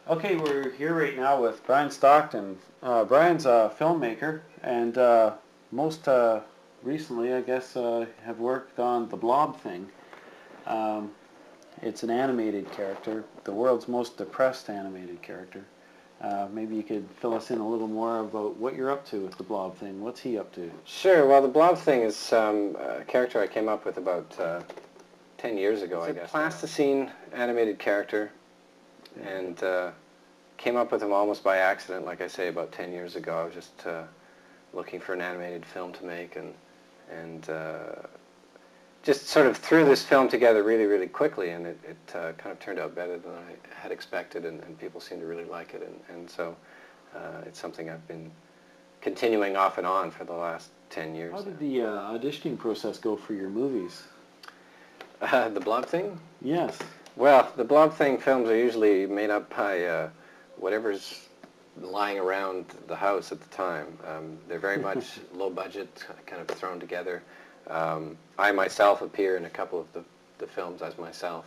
Okay, we're here right now with Brian Stockton. Brian's a filmmaker and most recently, I guess, have worked on the Blob thing. Um, it's an animated character, the world's most depressed animated character. Maybe you could fill us in a little more about what you're up to with the Blob thing. What's he up to? Sure. Well, the Blob thing is a character I came up with about 10 years ago, I guess. It's a plasticine animated character, and came up with him almost by accident, like I say, about 10 years ago. I was just looking for an animated film to make, and just sort of threw this film together really, really quickly, and it kind of turned out better than I had expected, and people seem to really like it, and so it's something I've been continuing off and on for the last 10 years. How did the auditioning process go for your movies? The Blob thing? Yes. Well, the Blob thing films are usually made up by whatever's lying around the house at the time. They're very much low budget, kind of thrown together. I myself appear in a couple of the films as myself.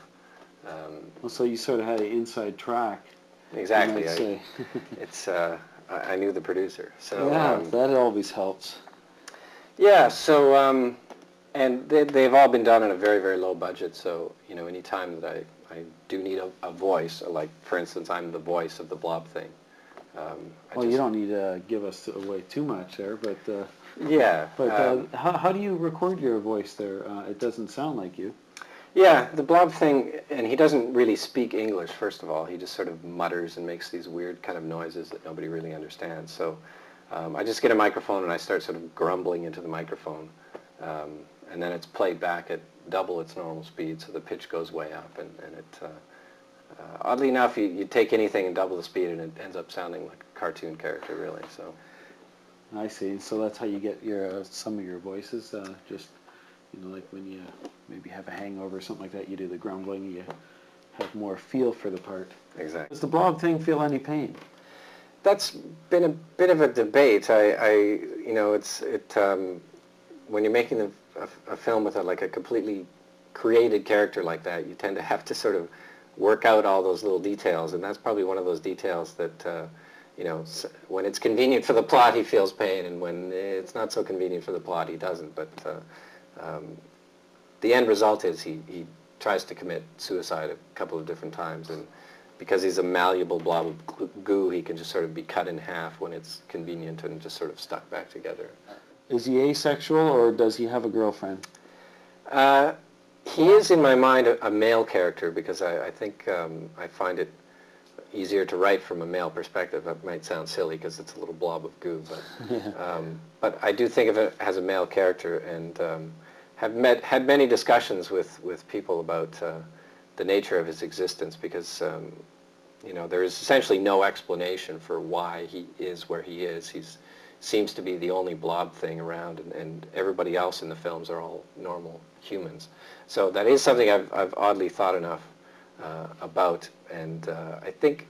Well, so you sort of had an inside track. Exactly. I knew the producer. So yeah, that always helps. Yeah. So and they've all been done on a very, very low budget. So any time that I do need a voice, like for instance, I'm the voice of the Blob thing. Well, you don't need to give us away too much there, but yeah. But how do you record your voice there? It doesn't sound like you. Yeah, the Blob thing, and he doesn't really speak English, first of all. He just sort of mutters and makes these weird kind of noises that nobody really understands. So I just get a microphone and I start sort of grumbling into the microphone. And then it's played back at double its normal speed, so the pitch goes way up. And it, oddly enough, you take anything and double the speed and it ends up sounding like a cartoon character, really. So I see. So that's how you get your some of your voices, just like when you maybe have a hangover or something like that, you do the grumbling, you have more feel for the part. Exactly. Does the Blob thing feel any pain? That's been a bit of a debate. When you're making a film with a completely created character like that, you tend to have to sort of work out all those little details, and that's probably one of those details that when it's convenient for the plot, he feels pain, and when it's not so convenient for the plot, he doesn't. But the end result is he tries to commit suicide a couple of different times, and because he's a malleable blob of goo, he can just sort of be cut in half when it's convenient and just sort of stuck back together. Is he asexual, or does he have a girlfriend? He is, in my mind, a male character, because I think I find it easier to write from a male perspective. That might sound silly because it's a little blob of goo, but I do think of it as a male character, and have had many discussions with people about the nature of his existence, because there is essentially no explanation for why he is where he is. He seems to be the only blob thing around, and everybody else in the films are all normal humans. So that is something I've oddly thought enough about, and I think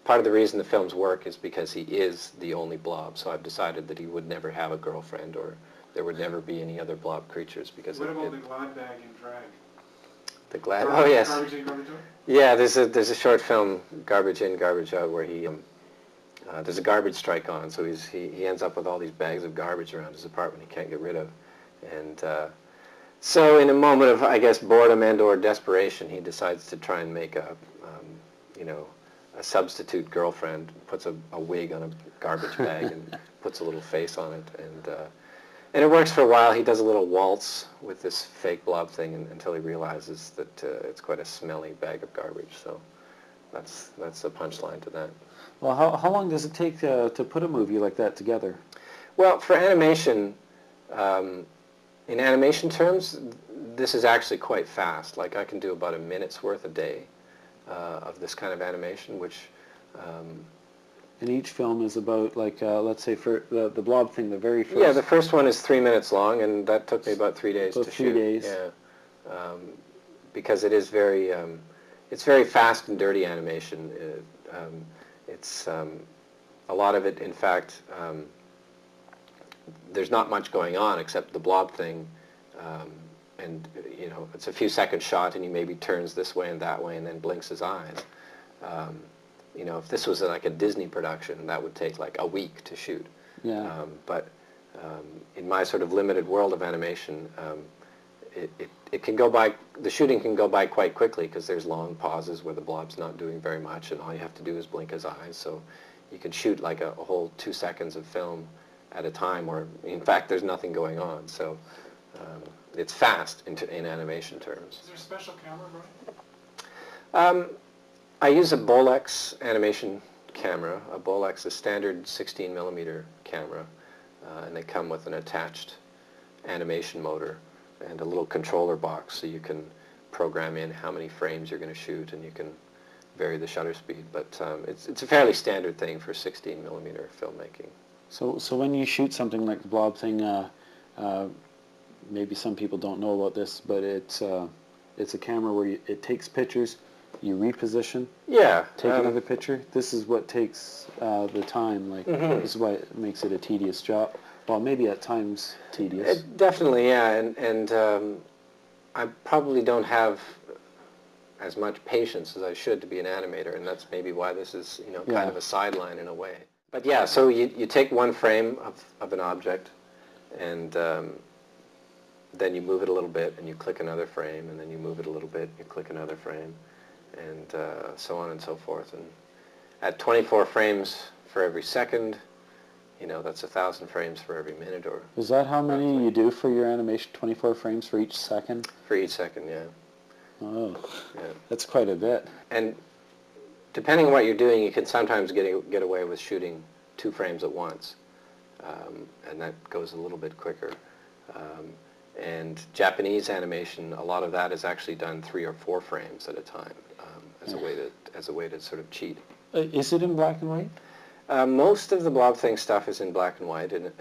part of the reason the films work is because he is the only blob. So I've decided that he would never have a girlfriend, or there would never be any other blob creatures, because what about the glad bag in drag? The glad. Oh yes. Garbage in, garbage out? Yeah, there's a short film, Garbage In, Garbage Out, where he there's a garbage strike on, so he ends up with all these bags of garbage around his apartment he can't get rid of, and so in a moment of, I guess, boredom and/or desperation, he decides to try and make a substitute girlfriend, puts a wig on a garbage bag and puts a little face on it, and it works for a while. He does a little waltz with this fake blob thing until he realizes that it's quite a smelly bag of garbage. So that's the punchline to that. Well, how long does it take to put a movie like that together? Well, for animation, in animation terms, this is actually quite fast. Like, I can do about a minute's worth a day of this kind of animation, which... And each film is about, like, let's say for the Blob thing, the very first... Yeah, the first one is 3 minutes long, and that took me about 3 days to shoot. 3 days. Yeah, because it is very, it's very fast and dirty animation. It's a lot of it, in fact, there's not much going on except the blob thing, and it's a few second shot, and he maybe turns this way and that way and then blinks his eyes. you know, if this was like a Disney production, that would take like a week to shoot. Yeah. But in my sort of limited world of animation, it can go by, the shooting can go by quite quickly because there's long pauses where the blob's not doing very much and all you have to do is blink his eyes. So you can shoot like a whole 2 seconds of film at a time where, in fact, there's nothing going on. So it's fast in animation terms. Is there a special camera, Brian? I use a Bolex animation camera. A Bolex is standard 16 millimeter camera, and they come with an attached animation motor and a little controller box so you can program in how many frames you're going to shoot and you can vary the shutter speed. But it's a fairly standard thing for 16 millimeter filmmaking. So when you shoot something like the Blob thing, maybe some people don't know about this, but it's a camera where it takes pictures, you reposition, Yeah. take another picture. This is what takes the time. Like this is why it makes it a tedious job. Well, maybe at times tedious. Definitely, yeah, and I probably don't have as much patience as I should to be an animator, and that's maybe why this is, you know, kind of a sideline in a way. But yeah, so you take one frame of an object, and then you move it a little bit, and you click another frame, and then you move it a little bit, you click another frame, and so on and so forth. And at 24 frames for every second, you know, that's 1,000 frames for every minute, or... Is that how many you do for your animation? 24 frames for each second? For each second, yeah. Oh, Yeah. that's quite a bit. And depending on what you're doing, you can sometimes get away with shooting 2 frames at once, and that goes a little bit quicker. And Japanese animation, a lot of that is actually done 3 or 4 frames at a time, as a way to sort of cheat. Is it in black and white? Most of the Blob Thing stuff is in black and white, and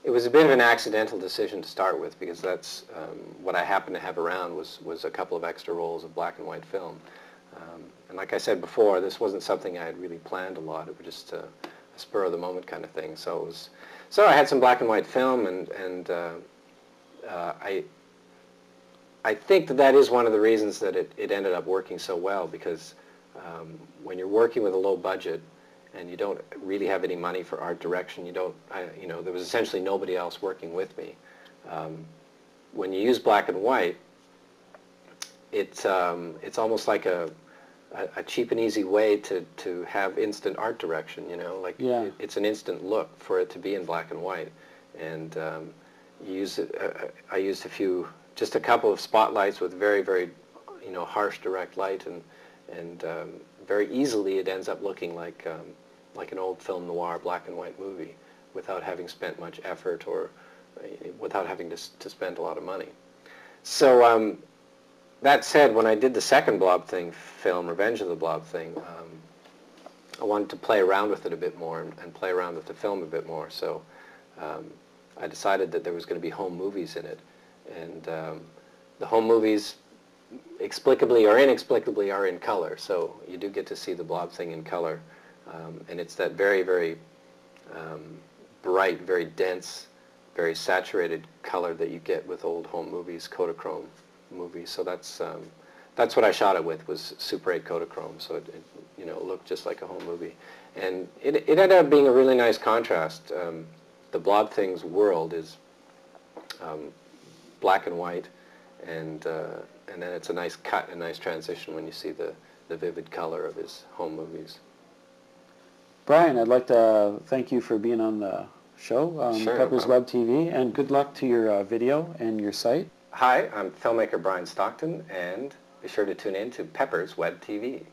it was a bit of an accidental decision to start with, because that's what I happened to have around was a couple of extra rolls of black and white film. And like I said before, this wasn't something I had really planned a lot. It was just a spur of the moment kind of thing. So I had some black and white film, and I think that is one of the reasons that it ended up working so well, because when you're working with a low budget and you don't really have any money for art direction, you know, there was essentially nobody else working with me. When you use black and white, it's almost like a cheap and easy way to have instant art direction, you know, like it's an instant look for it to be in black and white. And you use it, I used just a couple of spotlights with very, very, you know, harsh direct light, and very easily it ends up looking like an old film noir black and white movie, without having spent much effort, or without having to spend a lot of money. So that said, when I did the second Blob Thing film, Revenge of the Blob Thing, I wanted to play around with it a bit more and play around with the film a bit more. So I decided that there was going to be home movies in it, and the home movies, explicably or inexplicably, are in color. So you do get to see the Blob Thing in color, and it's that very, very bright, very dense, very saturated color that you get with old home movies, Kodachrome movies. So that's what I shot it with, was Super 8 Kodachrome. So it you know, looked just like a home movie, and it ended up being a really nice contrast. The Blob Thing's world is black and white, and then it's a nice cut, a nice transition when you see the vivid color of his home movies. Brian, I'd like to thank you for being on the show, Sure, Peppers no Web TV, and good luck to your video and your site. Hi, I'm filmmaker Brian Stockton, and be sure to tune in to Peppers Web TV.